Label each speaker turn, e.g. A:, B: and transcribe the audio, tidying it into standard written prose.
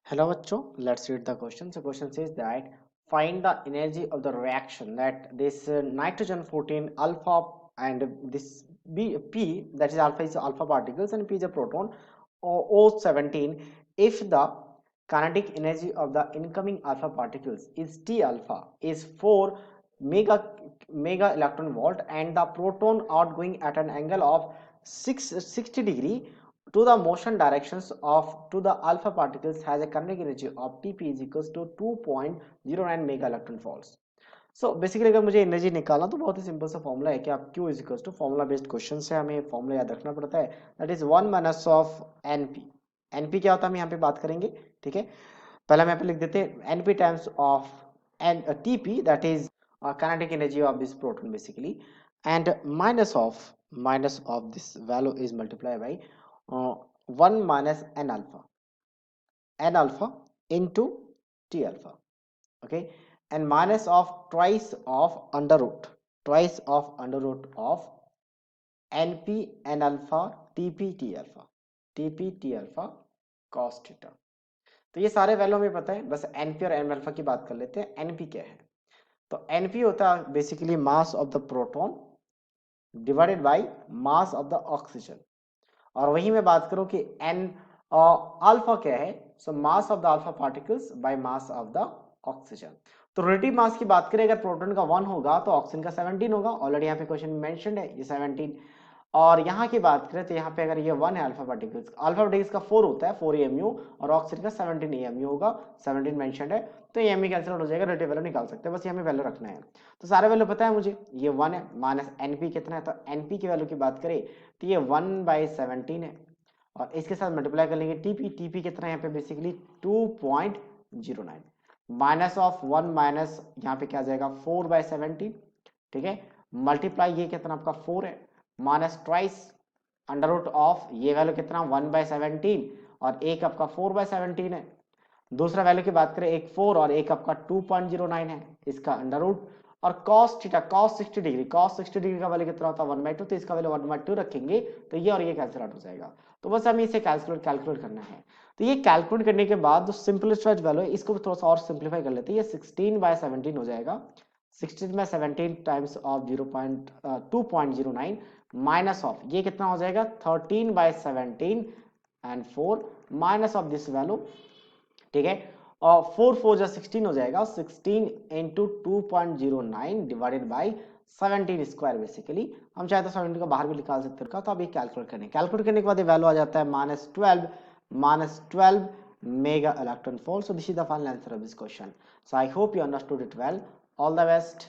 A: Hello bachcho, let's read the question. So question says that find the energy of the reaction that this nitrogen 14 alpha and this P, that is alpha particles and P is a proton, O17, if the kinetic energy of the incoming alpha particles is T alpha is 4 mega electron volt and the proton outgoing at an angle of 60 degree to the motion directions of to the alpha particles has a kinetic energy of Tp is equals to 2.09 mega electron volts. So basically अगर मुझे energy निकालना तो बहुत ही simple सा formula है कि आप Q is equals to formula based question से हमें फॉर्मूला याद रखना पड़ता है that is 1 minus of Np. Np क्या होता है हम यहाँ पे बात करेंगे, ठीक है. पहले हम यहाँ पे लिख देते हैं Np times of Tp that is kinetic energy of this proton basically, and minus of this value is multiplied by 1 minus n alpha into T alpha, okay, and minus of twice of under root of Np n alpha Tp T alpha cos theta. तो ये सारे value हमें पता है, बस Np और n alpha की बात कर लेते हैं. Np क्या है? तो Np होता है basically mass of the proton divided by mass of the oxygen, और वही मैं बात करूं कि n अल्फा क्या है, so mass of the alpha particles by mass of the oxygen. तो रिलेटिव मास की बात करें अगर प्रोटॉन का 1 होगा तो ऑक्सीजन का 17 होगा, ऑलरेडी यहाँ पे क्वेश्चन में मेंशन्ड है ये 17. और यहाँ की बात करें तो यहाँ पे अगर ये 1 है अल्फा पार्टिकल्स का 4 होता है 4 AMU और ऑक्सीजन का 17 AMU होगा, 17 मेंशन्ड है तो ये AMU कैंसिल हो जाएगा, रिलेटिव वैल्यू निकाल सकते हैं, बस ये हमें वैल्यू रखना है. तो सारे वैल्यू पता है मुझे, ये 1 है माइनस Np कितना है, तो Np की वैल्यू की बात करें तो ये 1/17 है और इसके साथ मल्टीप्लाई कर लेंगे Tp कितना है यहाँ पे बेसिकली 2.09 माइनस ऑफ 1 माइनस यहाँ पे क्या जाएगा 4/17, ठीक है, मल्टीप्लाई ये कितना आपका 4 है minus twice under root of ये वैल्यू कितना 1/17 और एक आपका 4/17 है. दूसरा वैल्यू की बात करें एक 4 और एक आपका 2.09 है, इसका अंडर रूट और cos थीटा cos 60 डिग्री का वैल्यू कितना होता है 1/2, तो इसका वैल्यू 1/2 रखेंगे तो ये और ये कैंसिल आउट हो जाएगा. तो बस हमें इसे कैलकुलेट करना है. तो ये कैलकुलेट करने के बाद जो सिंपलेस्ट वैल्यू है इसको थोड़ा सा और सिंप्लीफाई कर लेते हैं, ये 16/17 हो जाएगा. 16/17 टाइम्स ऑफ 2.09 माइनस ऑफ ये कितना हो जाएगा 13/17 and 4 minus of this value, ठीक है, और 4 4 जा 16 हो जाएगा, 16 into 2.09 divided by 17 square. Basically हम चाहे तो 17 को बाहर भी निकाल सकते हैं, तो अब ये कैलकुलेट करने के बाद ये वैल्यू आ जाता है -12 mega electron volt. So this is the final answer of this question. So I hope you understood it well. All the best.